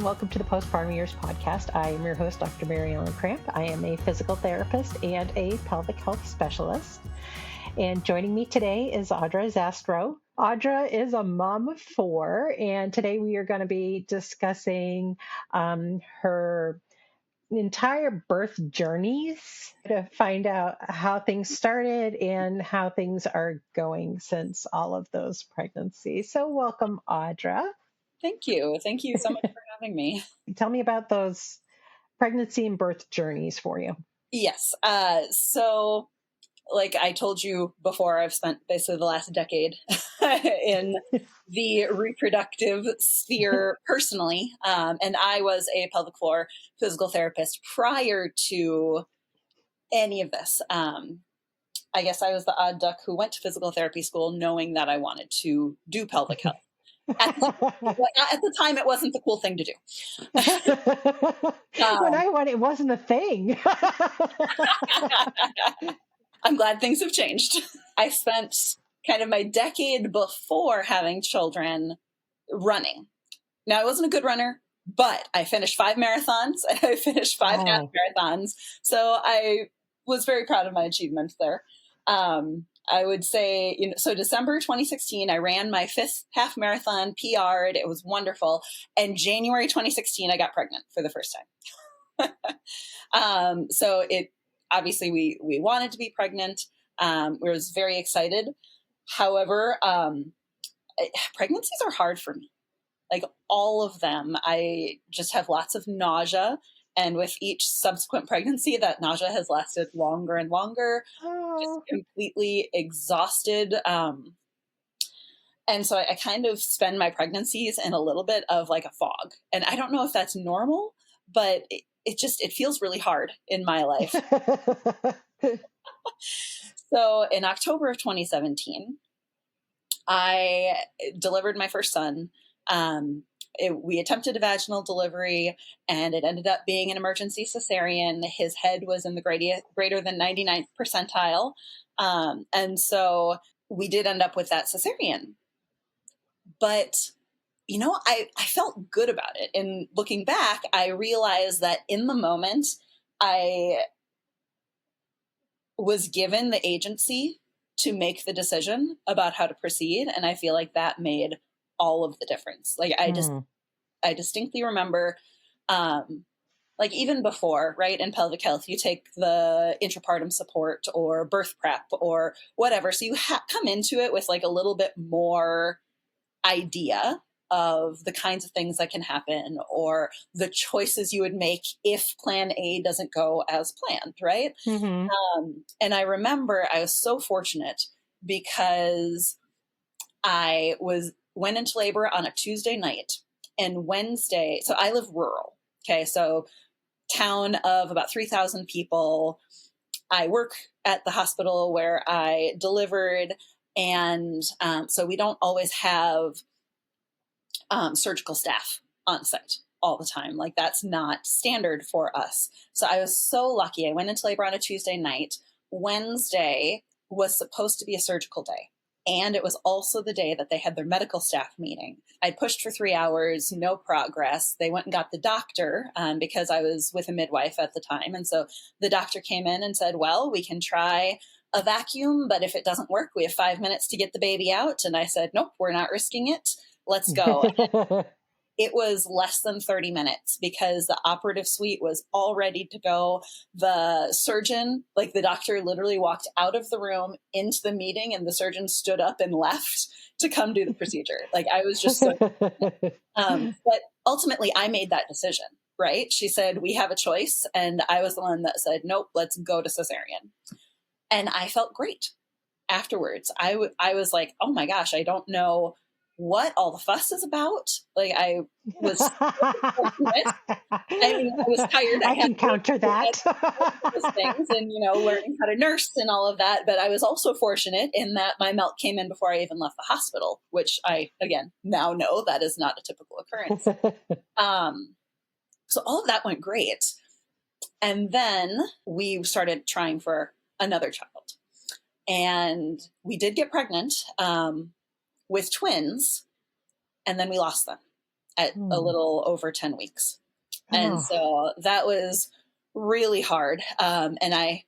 welcome to the Postpartum Years podcast. I am your host, Dr. Ellen Kramp. I am a physical therapist and a pelvic health specialist. And joining me today is Audra Zastrow. Audra is a mom of four, and today we are going to be discussing her entire birth journeys to find out how things started and how things are going since all of those pregnancies. So welcome, Audra. Thank you. Thank you so much for having me. Tell me about those pregnancy and birth journeys for you. Yes. So like I told you before, I've spent basically the last decade in the reproductive sphere personally. And I was a pelvic floor physical therapist prior to any of this. I guess I was the odd duck who went to physical therapy school knowing that I wanted to do pelvic health. At the time, it wasn't the cool thing to do. When I went, it wasn't a thing. I'm glad things have changed. I spent kind of my decade before having children running. Now, I wasn't a good runner, but I finished 5 marathons. I finished 5 half marathons. So I was very proud of my achievements there. I would say, so December 2016, I ran my 5th half marathon, PR'd. It was wonderful. And January 2016, I got pregnant for the first time. So it obviously we wanted to be pregnant. We was very excited. However, pregnancies are hard for me. Like all of them, I just have lots of nausea. And with each subsequent pregnancy, that nausea has lasted longer and longer, just completely exhausted. And so I kind of spend my pregnancies in a little bit of like a fog. And I don't know if that's normal, but it feels really hard in my life. So in October of 2017, I delivered my first son. We attempted a vaginal delivery and it ended up being an emergency cesarean. His head was in the greater than 99th percentile. And so we did end up with that cesarean. But, I felt good about it. And looking back, I realized that in the moment, I was given the agency to make the decision about how to proceed. And I feel like that made all of the difference. Like I distinctly remember, like even before, right, in pelvic health, you take the intrapartum support or birth prep or whatever. So you come into it with like a little bit more idea of the kinds of things that can happen or the choices you would make if plan A doesn't go as planned, right? Mm-hmm. And I remember I was so fortunate because I went into labor on a Tuesday night and Wednesday. So I live rural. Okay. So town of about 3,000 people. I work at the hospital where I delivered. And so we don't always have surgical staff on site all the time. Like that's not standard for us. So I was so lucky. I went into labor on a Tuesday night. Wednesday was supposed to be a surgical day. And it was also the day that they had their medical staff meeting. I pushed for 3 hours, no progress. They went and got the doctor because I was with a midwife at the time. And so the doctor came in and said, well, we can try a vacuum, but if it doesn't work, we have 5 minutes to get the baby out. And I said, nope, we're not risking it. Let's go. It was less than 30 minutes because the operative suite was all ready to go. The surgeon, like the doctor literally walked out of the room into the meeting and the surgeon stood up and left to come do the procedure. Like I was just so, but ultimately I made that decision, right? She said, we have a choice. And I was the one that said, nope, let's go to cesarean. And I felt great afterwards. I was like, oh my gosh, I don't know what all the fuss is about. Like I was I was tired. I can counter that. Those things and, learning how to nurse and all of that. But I was also fortunate in that my milk came in before I even left the hospital, which I, again, now know that is not a typical occurrence. So all of that went great. And then we started trying for another child. And we did get pregnant with twins, and then we lost them. at a Hmm. little over 10 weeks. And Oh. so that was really hard. And I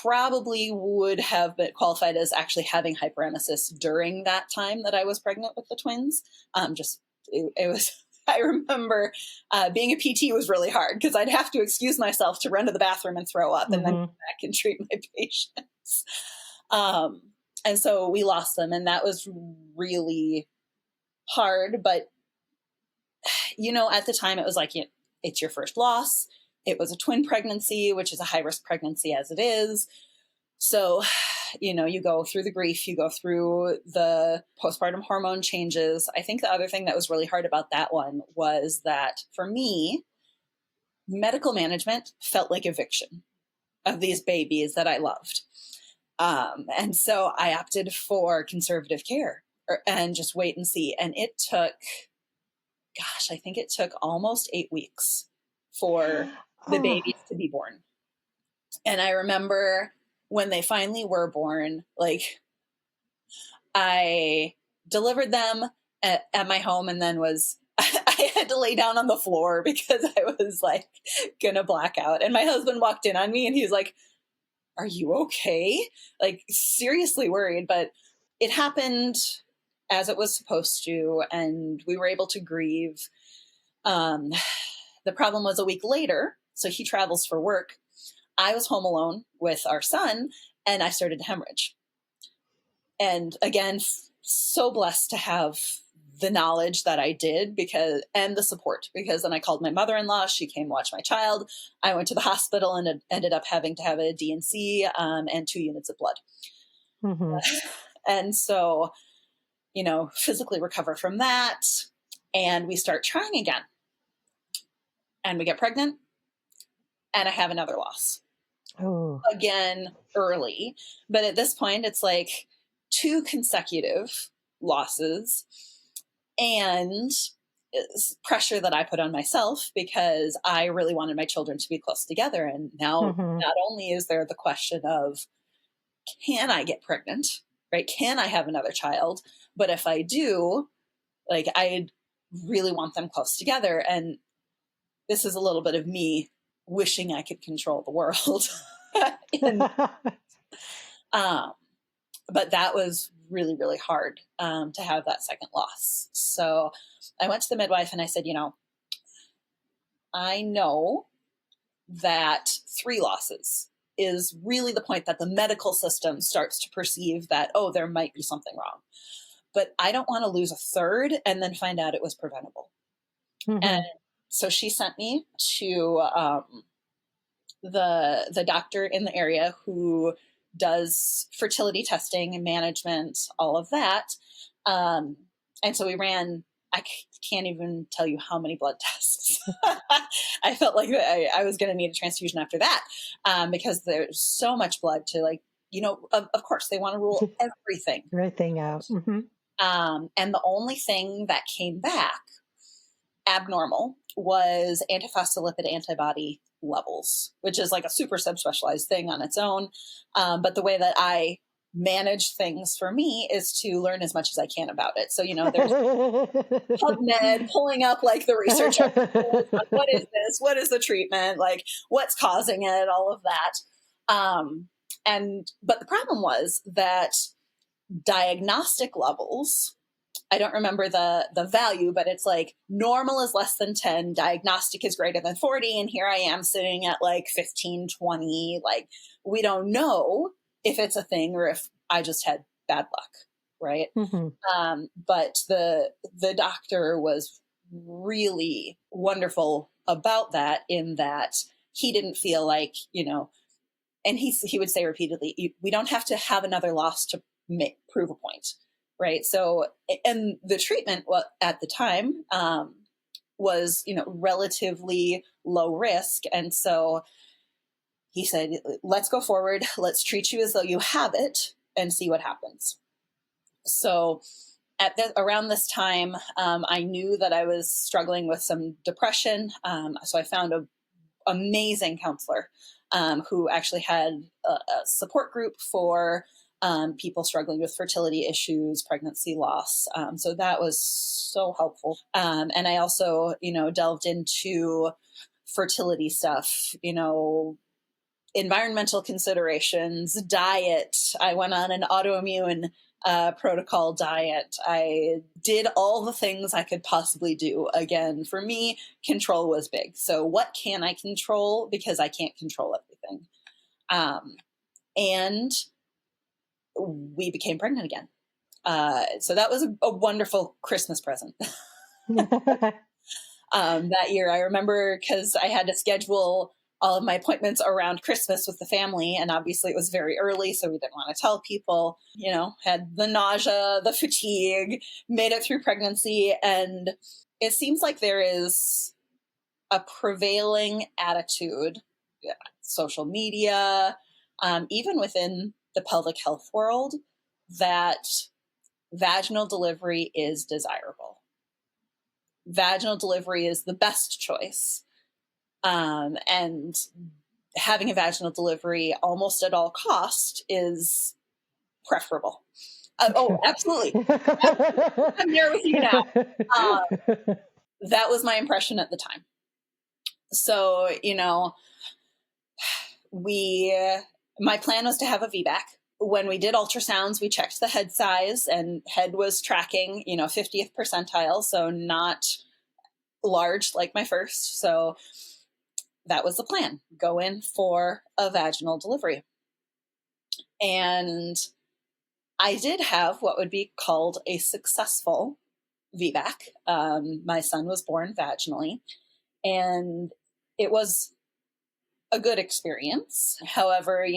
probably would have been qualified as actually having hyperemesis during that time that I was pregnant with the twins. It was, I remember being a PT was really hard because I'd have to excuse myself to run to the bathroom and throw up and then come Hmm. back and treat my patients. Um, and so we lost them, and that was really hard. But, at the time it was like, it's your first loss. It was a twin pregnancy, which is a high risk pregnancy as it is. So, you go through the grief, you go through the postpartum hormone changes. I think the other thing that was really hard about that one was that for me, medical management felt like eviction of these babies that I loved. And so I opted for conservative care and just wait and see. And it took, I think it took almost 8 weeks for the Oh. babies to be born. And I remember when they finally were born, like I delivered them at my home and then I had to lay down on the floor because I was like gonna black out. And my husband walked in on me and he was like, "Are you okay?" Like seriously worried, but it happened as it was supposed to, and we were able to grieve. Um, the problem was a week later, so he travels for work. I was home alone with our son, and I started to hemorrhage. And again, so blessed to have the knowledge that I did and the support, because then I called my mother-in-law. She came watch my child. I went to the hospital and ended up having to have a D&C and 2 units of blood. Hmm. And so, physically recover from that. And we start trying again. And we get pregnant and I have another loss. Oh. Again, early. But at this point, it's like 2 consecutive losses and pressure that I put on myself because I really wanted my children to be close together. And now, Hmm. not only is there the question of, can I get pregnant? Right? Can I have another child? But if I do, like, I really want them close together. And this is a little bit of me wishing I could control the world. and um, but that was really, really hard to have that second loss. So I went to the midwife and I said, I know that 3 losses is really the point that the medical system starts to perceive that, oh, there might be something wrong. But I don't want to lose a third and then find out it was preventable. And Hmm. so she sent me to the doctor in the area who does fertility testing and management, all of that. Um, and so we ran, I can't even tell you how many blood tests. I felt like I was going to need a transfusion after that because there's so much blood to of course they want to rule everything. Everything out. Hmm. And the only thing that came back abnormal was antiphospholipid antibody levels, which is like a super subspecialized thing on its own. But the way that I manage things for me is to learn as much as I can about it. So, there's PubMed pulling up like the research articles on what is this, what is the treatment, like what's causing it, all of that. But the problem was that diagnostic levels, I don't remember the value, but it's like normal is less than 10, diagnostic is greater than 40, and here I am sitting at like 15, 20. Like we don't know if it's a thing or if I just had bad luck, right? Hmm. But the doctor was really wonderful about that, in that he didn't feel like, and he would say repeatedly, we don't have to have another loss to prove a point, right? So, and the treatment at the time was, relatively low risk. And so he said, let's go forward. Let's treat you as though you have it and see what happens. So around this time, I knew that I was struggling with some depression. So I found an amazing counselor who actually had a support group for people struggling with fertility issues, pregnancy loss. So that was so helpful. And I also, delved into fertility stuff, environmental considerations, diet. I went on an autoimmune protocol diet. I did all the things I could possibly do. Again, for me, control was big. So what can I control? Because I can't control everything. And we became pregnant again. So that was a wonderful Christmas present. That year, I remember, because I had to schedule all of my appointments around Christmas with the family. And obviously it was very early, so we didn't want to tell people, had the nausea, the fatigue, made it through pregnancy. And it seems like there is a prevailing attitude, social media, even within the pelvic health world, that vaginal delivery is desirable. Vaginal delivery is the best choice. And having a vaginal delivery almost at all cost is preferable. Oh, absolutely. I'm there with you now. That was my impression at the time. So, my plan was to have a VBAC. When we did ultrasounds, we checked the head size, and head was tracking, 50th percentile. So not large like my first. So that was the plan, go in for a vaginal delivery. And I did have what would be called a successful VBAC. My son was born vaginally, and it was a good experience. However,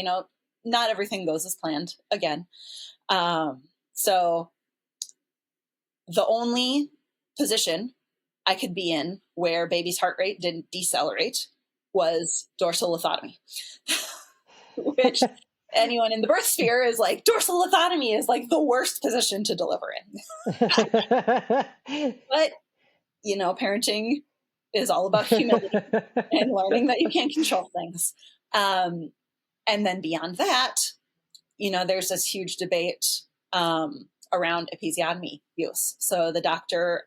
not everything goes as planned again. So the only position I could be in where baby's heart rate didn't decelerate was dorsal lithotomy, which anyone in the birth sphere is like, dorsal lithotomy is like the worst position to deliver in. But, parenting is all about humility and learning that you can't control things. And then beyond that, there's this huge debate around episiotomy use. So the doctor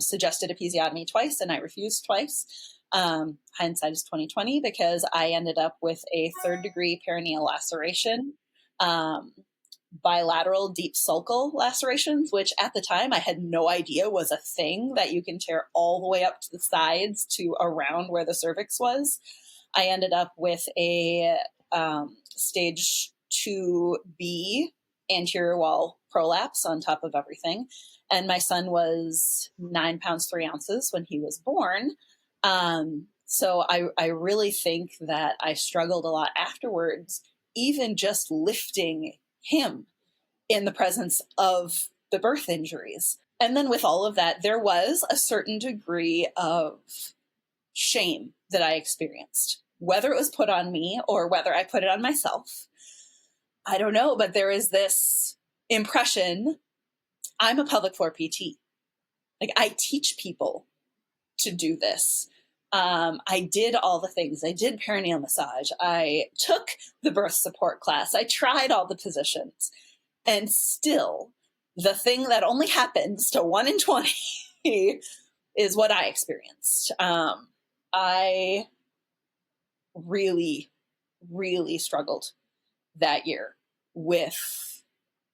suggested episiotomy twice, and I refused twice. Hindsight is 2020, because I ended up with a 3rd-degree perineal laceration, bilateral deep sulcal lacerations, which at the time I had no idea was a thing, that you can tear all the way up to the sides to around where the cervix was. I ended up with a stage 2B anterior wall prolapse on top of everything. And my son was 9 pounds, 3 ounces when he was born. So I really think that I struggled a lot afterwards, even just lifting him in the presence of the birth injuries. And then with all of that, there was a certain degree of shame that I experienced, whether it was put on me or whether I put it on myself. I don't know, but there is this impression, I'm a pelvic floor PT. Like, I teach people to do this. I did all the things. I did perineal massage. I took the birth support class. I tried all the positions. And still, the thing that only happens to 1 in 20 is what I experienced. I really, really struggled that year with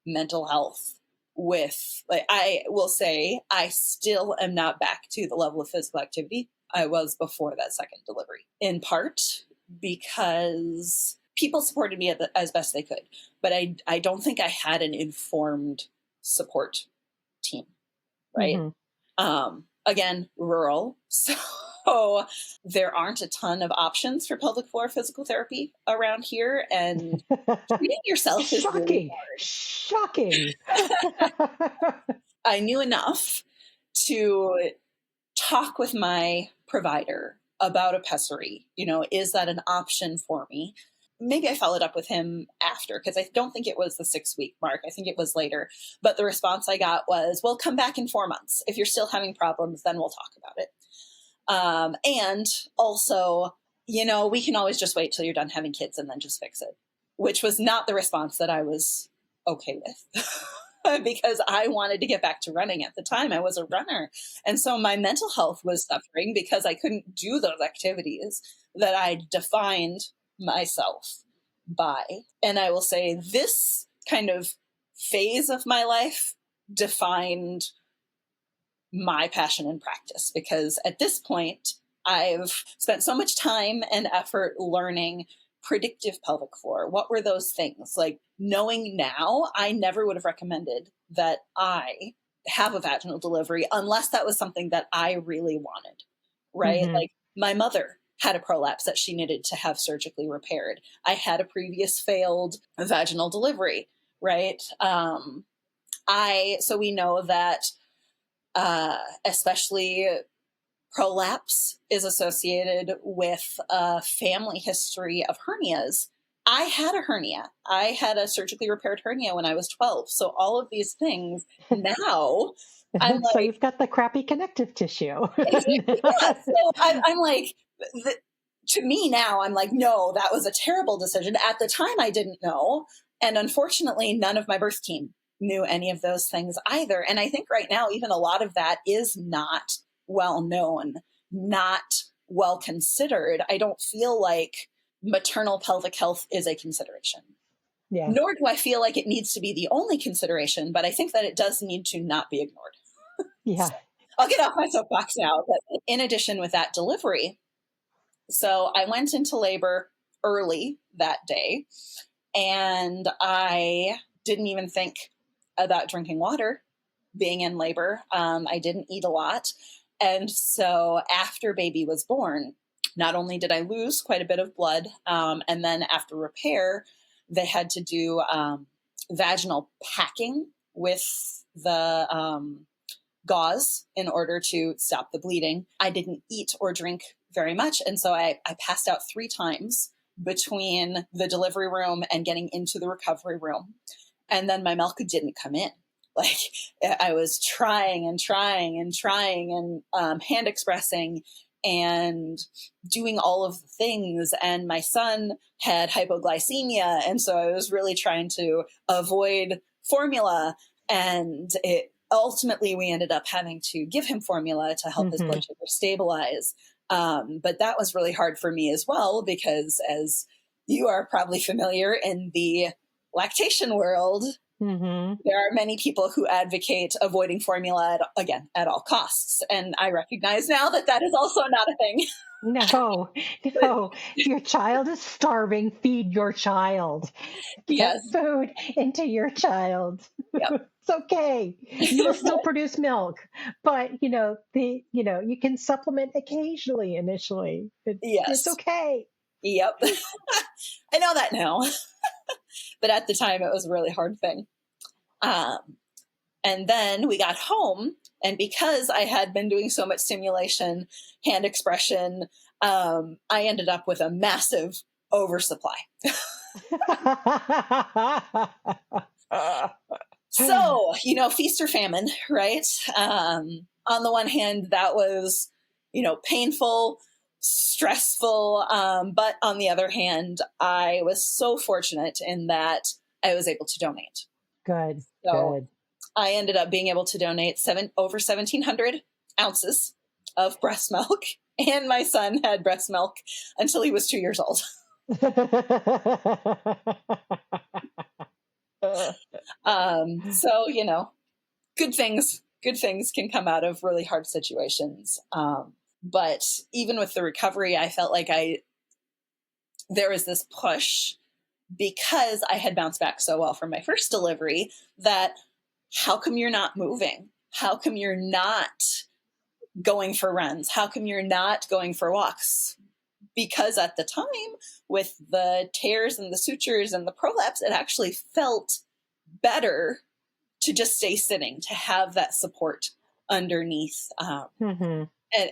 mental health. I will say, I still am not back to the level of physical activity I was before that second delivery, in part because people supported me as best they could, but I don't think I had an informed support team, right? Mm-hmm. Again, rural. So there aren't a ton of options for pelvic floor physical therapy around here, and treating yourself is really hard. Shocking. I knew enough to talk with my provider about a pessary. Is that an option for me? Maybe I followed up with him after, because I don't think it was the 6-week mark. I think it was later. But the response I got was, well, come back in 4 months. If you're still having problems, then we'll talk about it. And also, we can always just wait till you're done having kids and then just fix it. which was not the response that I was okay with. Because I wanted to get back to running. At the time, I was a runner. And so my mental health was suffering because I couldn't do those activities that I defined myself by. And I will say this kind of phase of my life defined my passion and practice, because at this point, I've spent so much time and effort learning predictive pelvic floor. What were those things? Like, knowing now, I never would have recommended that I have a vaginal delivery unless that was something that I really wanted, right? Mm-hmm. Like, my mother had a prolapse that she needed to have surgically repaired. I had a previous failed vaginal delivery, right? So we know that especially prolapse is associated with a family history of hernias. I had a hernia. I had a surgically repaired hernia when I was 12. So all of these things now, I'm So like, you've got the crappy connective tissue. exactly, yeah. So I'm like, to me now, I'm like, no, that was a terrible decision. At the time, I didn't know. And unfortunately, none of my birth team knew any of those things either. And I think right now, even a lot of that is not well known, not well considered. I don't feel like maternal pelvic health is a consideration. Yeah. Nor do I feel like it needs to be the only consideration, but I think that it does need to not be ignored. Yeah. I'll get off my soapbox now. But in addition with that delivery, so I went into labor early that day, and I didn't even think about drinking water being in labor. I didn't eat a lot. And so after baby was born, not only did I lose quite a bit of blood, and then after repair, they had to do vaginal packing with the gauze in order to stop the bleeding. I didn't eat or drink very much. And so I passed out 3 times between the delivery room and getting into the recovery room. And then my milk didn't come in. Like, I was trying and trying and trying and hand expressing and doing all of the things. And my son had hypoglycemia. And so I was really trying to avoid formula. And ultimately, we ended up having to give him formula to help his blood sugar stabilize. But that was really hard for me as well, because as you are probably familiar in the lactation world, there are many people who advocate avoiding formula at all costs. And I recognize now that that is also not a thing. No. If your child is starving, feed your child. Get Yes. food into your child. Yep. It's okay. You will still produce milk, but you can supplement occasionally initially. It's Yes. okay. Yep. I know that now. But at the time, it was a really hard thing. And then we got home, and because I had been doing so much stimulation, hand expression, I ended up with a massive oversupply. So, feast or famine, right? On the one hand, that was, painful, stressful. But on the other hand, I was so fortunate in that I was able to donate. Good. So Good. I ended up being able to donate over 1,700 ounces of breast milk. And my son had breast milk until he was 2 years old. So, good things can come out of really hard situations. But even with the recovery, I felt like there was this push, because I had bounced back so well from my first delivery, that how come you're not moving? How come you're not going for runs? How come you're not going for walks? Because at the time, with the tears and the sutures and the prolapse, it actually felt better to just stay sitting, to have that support underneath.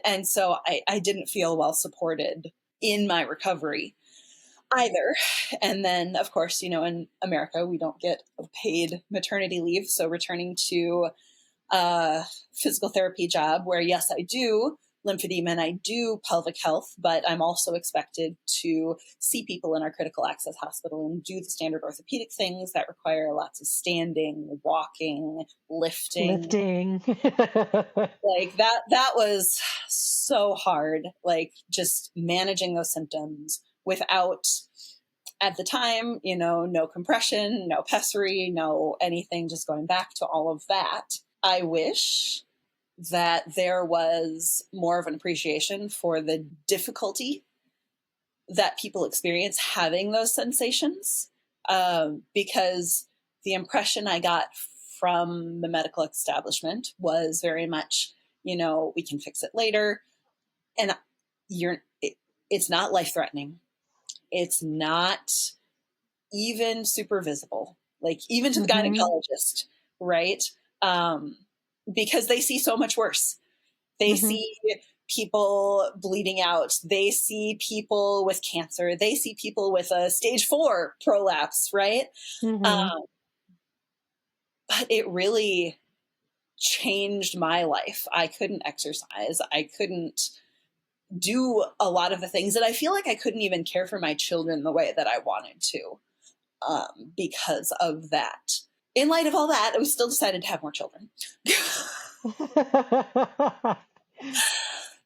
And so I didn't feel well supported in my recovery either. And then, of course, in America, we don't get a paid maternity leave. So returning to a physical therapy job where, yes, I do lymphedema and I do pelvic health, but I'm also expected to see people in our critical access hospital and do the standard orthopedic things that require lots of standing, walking, lifting. Lifting. Like that was so hard, like just managing those symptoms without, at the time, no compression, no pessary, no anything, just going back to all of that. I wish that there was more of an appreciation for the difficulty that people experience having those sensations, because the impression I got from the medical establishment was very much, we can fix it later. And it's not life-threatening. It's not even super visible, like even to the gynecologist, right? Because they see so much worse. They see people bleeding out. They see people with cancer. They see people with a stage 4 prolapse, right? But it really changed my life. I couldn't exercise. I couldn't do a lot of the things that I feel like I couldn't even care for my children the way that I wanted to, because of that. In light of all that, we still decided to have more children.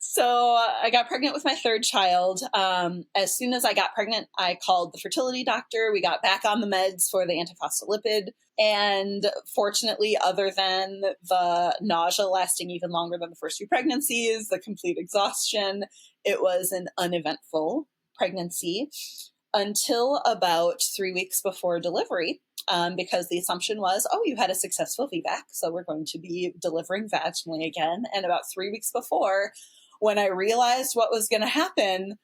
So I got pregnant with my third child. As soon as I got pregnant, I called the fertility doctor. We got back on the meds for the antiphospholipid. And fortunately, other than the nausea lasting even longer than the first 2 pregnancies, the complete exhaustion, it was an uneventful pregnancy until about 3 weeks before delivery. Because the assumption was, you had a successful VBAC, so we're going to be delivering vaginally again. And about 3 weeks before, when I realized what was going to happen,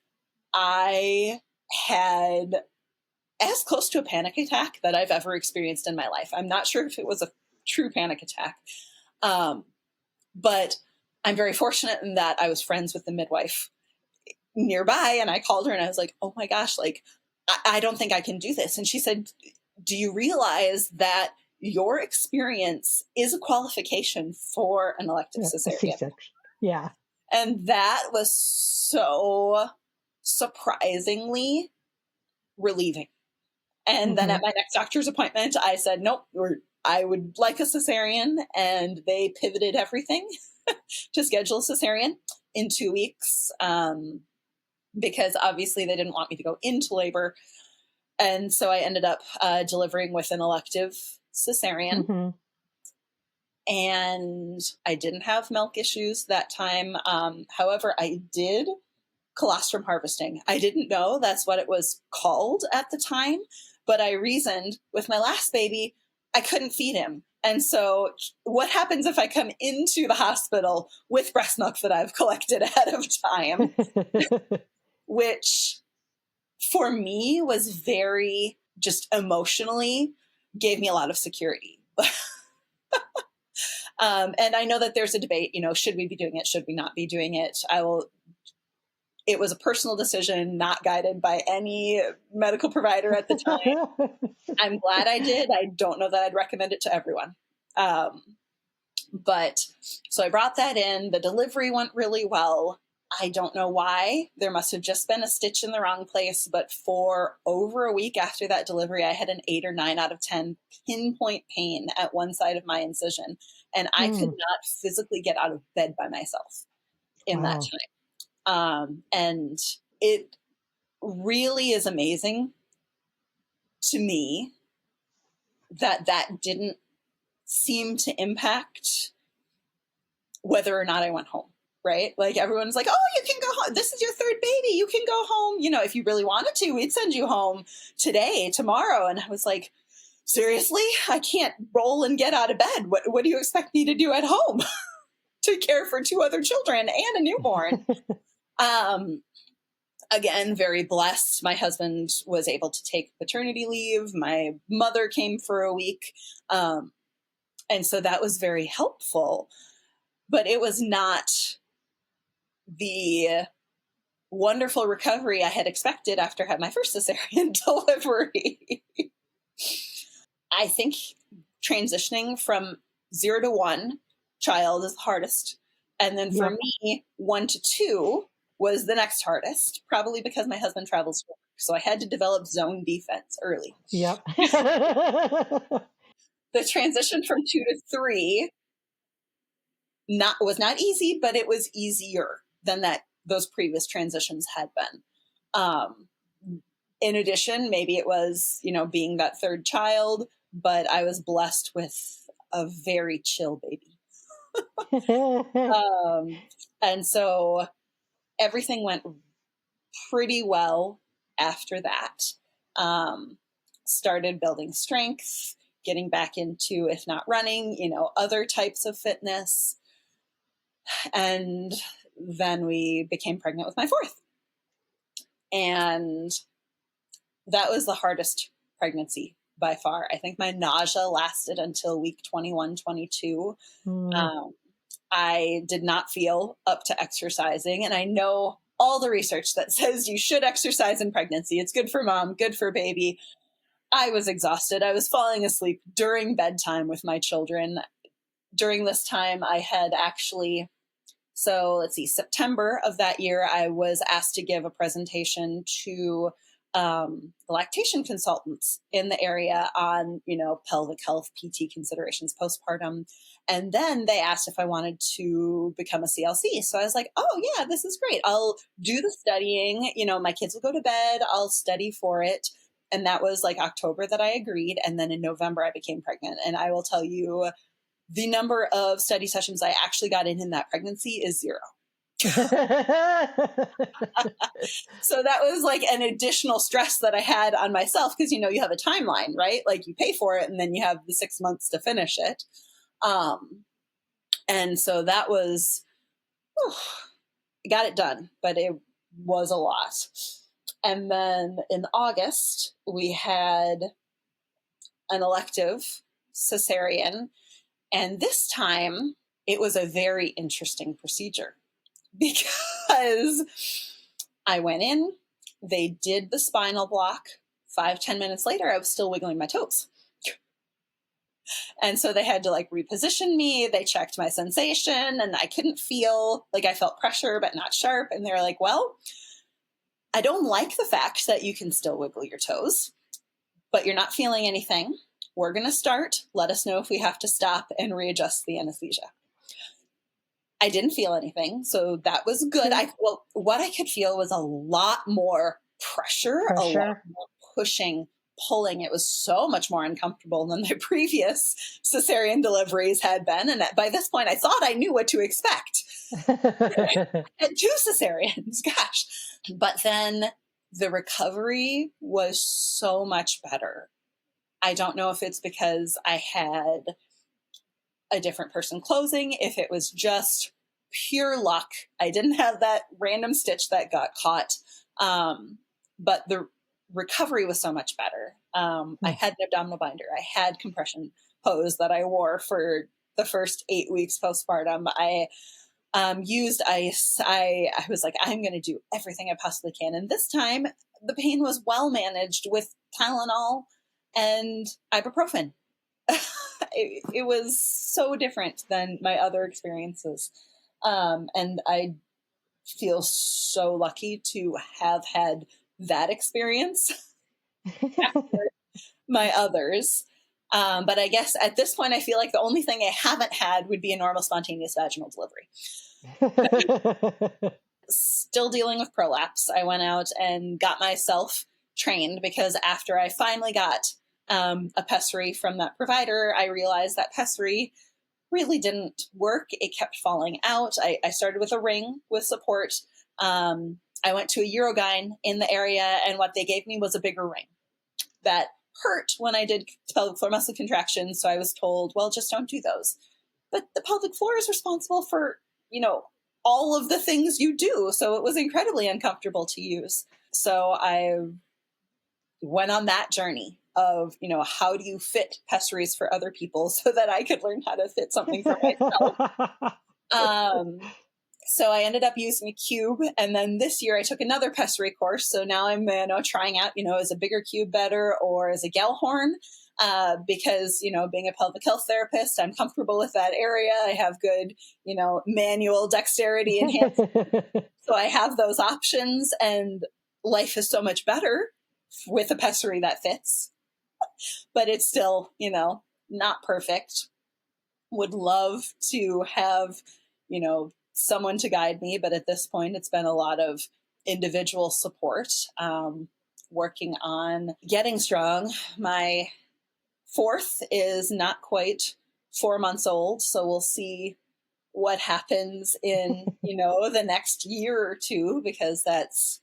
I had as close to a panic attack that I've ever experienced in my life. I'm not sure if it was a true panic attack, but I'm very fortunate in that I was friends with the midwife nearby, and I called her and I was like, oh my gosh, like, I don't think I can do this. And she said, do you realize that your experience is a qualification for an elective cesarean? C-section. Yeah. And that was so surprisingly relieving. And then at my next doctor's appointment, I said, nope, I would like a cesarean. And they pivoted everything to schedule a cesarean in 2 weeks, because obviously they didn't want me to go into labor. And so I ended up delivering with an elective cesarean. And I didn't have milk issues that time. However, I did colostrum harvesting. I didn't know that's what it was called at the time, but I reasoned with my last baby, I couldn't feed him. And so what happens if I come into the hospital with breast milk that I've collected ahead of time, which for me was very, just emotionally, gave me a lot of security. And I know that there's a debate, should we be doing it? Should we not be doing it? It was a personal decision, not guided by any medical provider at the time. I'm glad I did. I don't know that I'd recommend it to everyone. But so I brought that in. The delivery went really well. I don't know why. There must have just been a stitch in the wrong place. But for over a week after that delivery, I had an 8 or 9 out of 10 pinpoint pain at one side of my incision. And I could not physically get out of bed by myself in that time. And it really is amazing to me that didn't seem to impact whether or not I went home, right? Like everyone's like, oh, you can go home. This is your third baby. You can go home. If you really wanted to, we'd send you home today, tomorrow. And I was like, seriously? I can't roll and get out of bed. What do you expect me to do at home to care for 2 other children and a newborn? Again, very blessed. My husband was able to take paternity leave. My mother came for a week. And so that was very helpful. But it was not the wonderful recovery I had expected after I had my first cesarean delivery. I think transitioning from 0 to 1 child is the hardest And then for Yep. me, 1 to 2 was the next hardest, probably because my husband travels for work. So I had to develop zone defense early. Yep. The transition from 2 to 3 was not easy, but it was easier than those previous transitions had been. In addition, maybe it was, being that third child, but I was blessed with a very chill baby. And so everything went pretty well after that. Started building strength, getting back into, if not running, other types of fitness. And then we became pregnant with my fourth. And that was the hardest pregnancy by far. I think my nausea lasted until week 21, 22. I did not feel up to exercising. And I know all the research that says you should exercise in pregnancy. It's good for mom, good for baby. I was exhausted. I was falling asleep during bedtime with my children. During this time, I had actually, September of that year, I was asked to give a presentation to lactation consultants in the area on, pelvic health, PT considerations, postpartum. And then they asked if I wanted to become a CLC. So I was like, oh yeah, this is great. I'll do the studying. My kids will go to bed. I'll study for it. And that was like October that I agreed. And then in November, I became pregnant. And I will tell you, the number of study sessions I actually got in that pregnancy is 0. So that was like an additional stress that I had on myself because, you have a timeline, right? Like you pay for it and then you have the 6 months to finish it. And so that was, got it done, but it was a lot. And then in August, we had an elective cesarean. And this time it was a very interesting procedure because I went in, they did the spinal block. 5-10 minutes later, I was still wiggling my toes. And so they had to reposition me. They checked my sensation and I couldn't feel, I felt pressure, but not sharp. And they're like, well, I don't like the fact that you can still wiggle your toes, but you're not feeling anything. We're going to start. Let us know if we have to stop and readjust the anesthesia. I didn't feel anything, so that was good. What I could feel was a lot more pressure, a lot more pushing, pulling. It was so much more uncomfortable than the previous cesarean deliveries had been. And by this point, I thought I knew what to expect. And 2 cesareans, gosh. But then the recovery was so much better. I don't know if it's because I had a different person closing, if it was just pure luck. I didn't have that random stitch that got caught. But the recovery was so much better. I had an abdominal binder. I had compression hose that I wore for the first 8 weeks postpartum. I used ice. I was like, I'm going to do everything I possibly can. And this time the pain was well managed with Tylenol and ibuprofen. It was so different than my other experiences. And I feel so lucky to have had that experience after my others. But I guess at this point, I feel like the only thing I haven't had would be a normal spontaneous vaginal delivery. Still dealing with prolapse. I went out and got myself trained because after I finally got a pessary from that provider, I realized that pessary really didn't work. It kept falling out. I started with a ring with support. I went to a Urogyne in the area, and what they gave me was a bigger ring that hurt when I did pelvic floor muscle contractions. So I was told, well, just don't do those. But the pelvic floor is responsible for, all of the things you do. So it was incredibly uncomfortable to use. So I went on that journey of, how do you fit pessaries for other people so that I could learn how to fit something for myself. So I ended up using a cube. And then this year I took another pessary course. So now I'm trying out, is a bigger cube better or is a Gellhorn? because, being a pelvic health therapist, I'm comfortable with that area. I have good, manual dexterity and hands. So I have those options, and life is so much better with a pessary that fits, but it's still, not perfect. Would love to have, someone to guide me, but at this point, it's been a lot of individual support, working on getting strong. My fourth is not quite 4 months old, so we'll see what happens in, the next year or two, because that's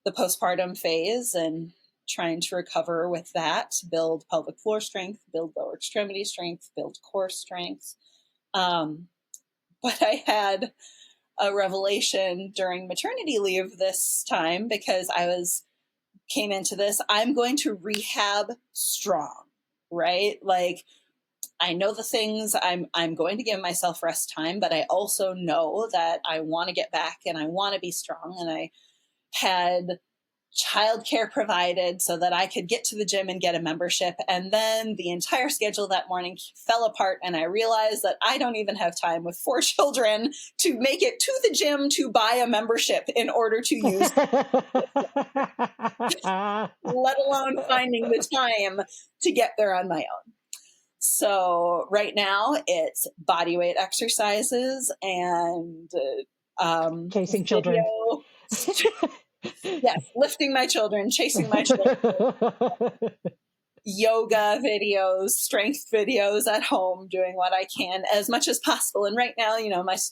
the postpartum phase, and trying to recover with that, build pelvic floor strength, build lower extremity strength, build core strength. But I had a revelation during maternity leave this time, because came into this, I'm going to rehab strong, right? Like, I know the things, I'm going to give myself rest time, but I also know that I want to get back and I want to be strong. And I had childcare provided so that I could get to the gym and get a membership. And then the entire schedule that morning fell apart, and I realized that I don't even have time with 4 children to make it to the gym to buy a membership in order to use, let alone finding the time to get there on my own. So right now it's body weight exercises and chasing children. Yes, lifting my children, chasing my children, yoga videos, strength videos at home, doing what I can as much as possible. And right now,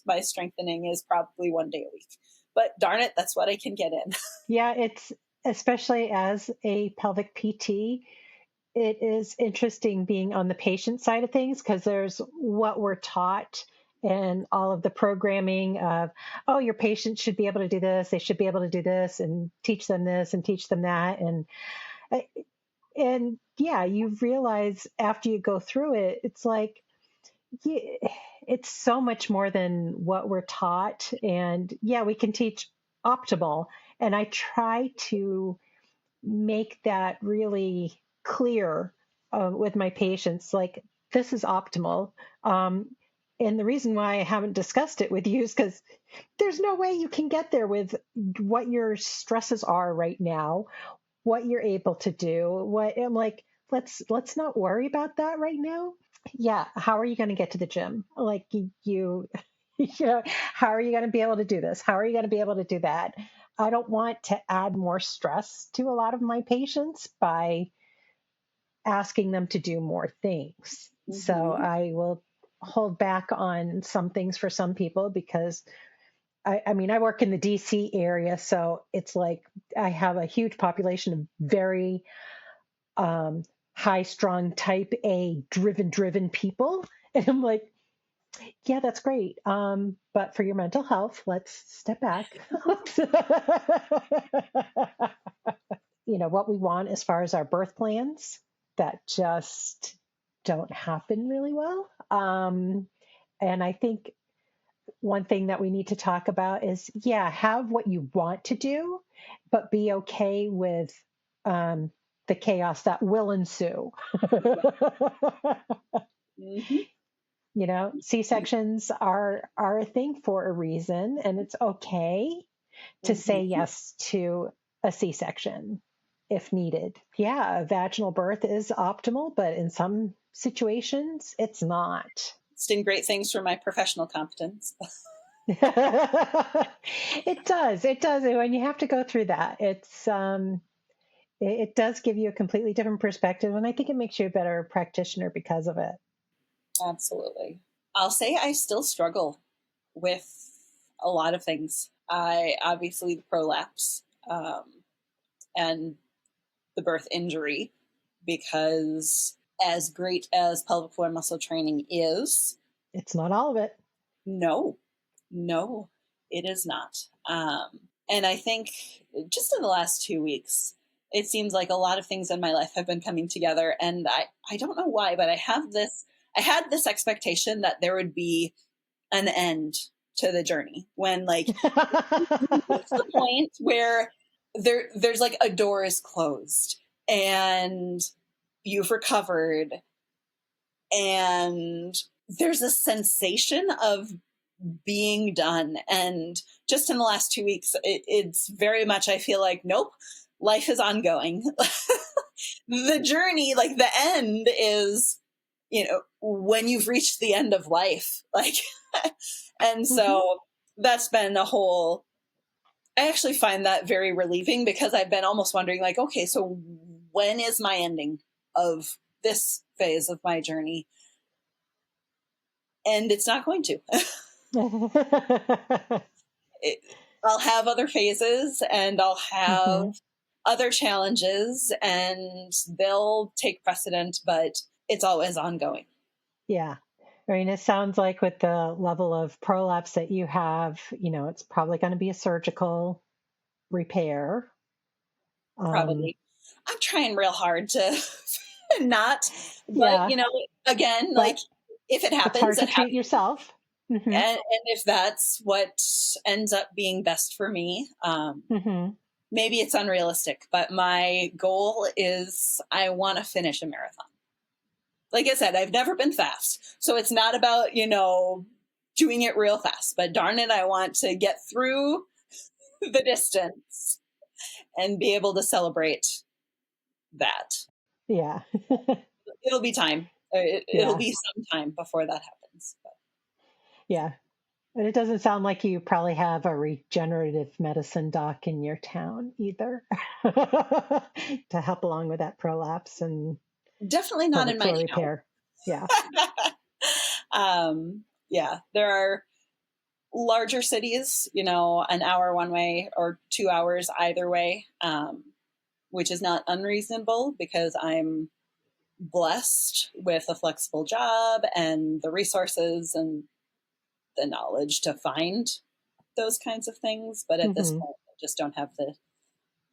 my strengthening is probably 1 day a week. But darn it, that's what I can get in. Yeah, it's especially as a pelvic PT, it is interesting being on the patient side of things, because there's what we're taught and all of the programming of, oh, your patient should be able to do this, they should be able to do this, and teach them this and teach them that. And yeah, you realize after you go through it, it's like, yeah, it's so much more than what we're taught. And yeah, we can teach optimal. And I try to make that really clear with my patients, like, this is optimal. And the reason why I haven't discussed it with you is because there's no way you can get there with what your stresses are right now, what you're able to do. What I'm like, let's not worry about that right now. Yeah, how are you going to get to the gym? Like, how are you going to be able to do this? How are you going to be able to do that? I don't want to add more stress to a lot of my patients by asking them to do more things. Mm-hmm. So I will hold back on some things for some people, because I mean, I work in the DC area, so it's like I have a huge population of very high strung type A driven people. And I'm like, yeah, that's great. But for your mental health, let's step back. What we want as far as our birth plans that just don't happen really well. And I think one thing that we need to talk about is, have what you want to do, but be okay with the chaos that will ensue. Mm-hmm. C-sections are a thing for a reason, and it's okay to say yes to a C-section if needed. Yeah, a vaginal birth is optimal, but in some situations, it's not. It's doing great things for my professional competence. It does. When you have to go through that, it does give you a completely different perspective, and I think it makes you a better practitioner because of it. Absolutely. I'll say I still struggle with a lot of things. Obviously the prolapse and the birth injury, because as great as pelvic floor muscle training is, it's not all of it. No, it is not. And I think just in the last 2 weeks, it seems like a lot of things in my life have been coming together. And I don't know why, but I had this expectation that there would be an end to the journey, when like it's the point where there's like a door is closed, and you've recovered, and there's a sensation of being done. And just in the last 2 weeks, it's very much, I feel like, nope, life is ongoing. The journey, like the end is, when you've reached the end of life, like, and so that's been a whole, I actually find that very relieving, because I've been almost wondering, like, okay, so when is my ending of this phase of my journey? And it's not going to. I'll have other phases, and I'll have other challenges, and they'll take precedent, but it's always ongoing. Yeah. I mean, it sounds like with the level of prolapse that you have, it's probably going to be a surgical repair. Probably. I'm trying real hard to not, but Yeah. again, like, But if it it's happens, hard to it treat happens. yourself. And if that's what ends up being best for me, maybe it's unrealistic, but my goal is I want to finish a marathon. Like I said, I've never been fast. So it's not about, doing it real fast, but darn it, I want to get through the distance and be able to celebrate that. Yeah. It'll be time. It'll Yeah. be some time before that happens. But. Yeah. And it doesn't sound like you probably have a regenerative medicine doc in your town either to help along with that prolapse and Definitely not in pelvic my floor town. repair. Yeah. Yeah, there are larger cities, an hour one way or 2 hours either way, which is not unreasonable, because I'm blessed with a flexible job and the resources and the knowledge to find those kinds of things. But at this point, I just don't have the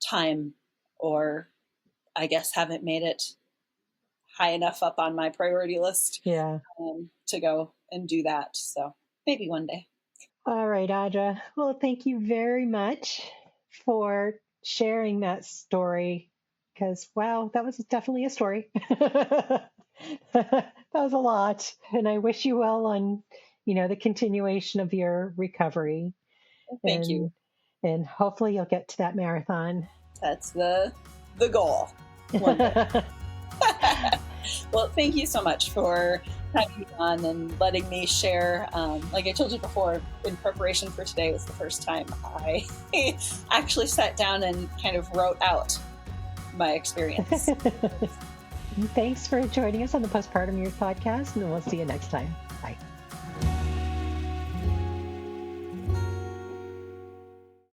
time, or I guess haven't made it high enough up on my priority list Yeah. to go and do that. So maybe one day. All right, Audra. Well, thank you very much for sharing that story, because, wow, that was definitely a story. That was a lot. And I wish you well on, the continuation of your recovery. Thank you. And hopefully you'll get to that marathon. That's the goal one day. Well, thank you so much for having me on and letting me share. Like I told you before, in preparation for today was the first time I actually sat down and kind of wrote out my experience. Thanks for joining us on the Postpartum Years podcast, and we'll see you next time. Bye.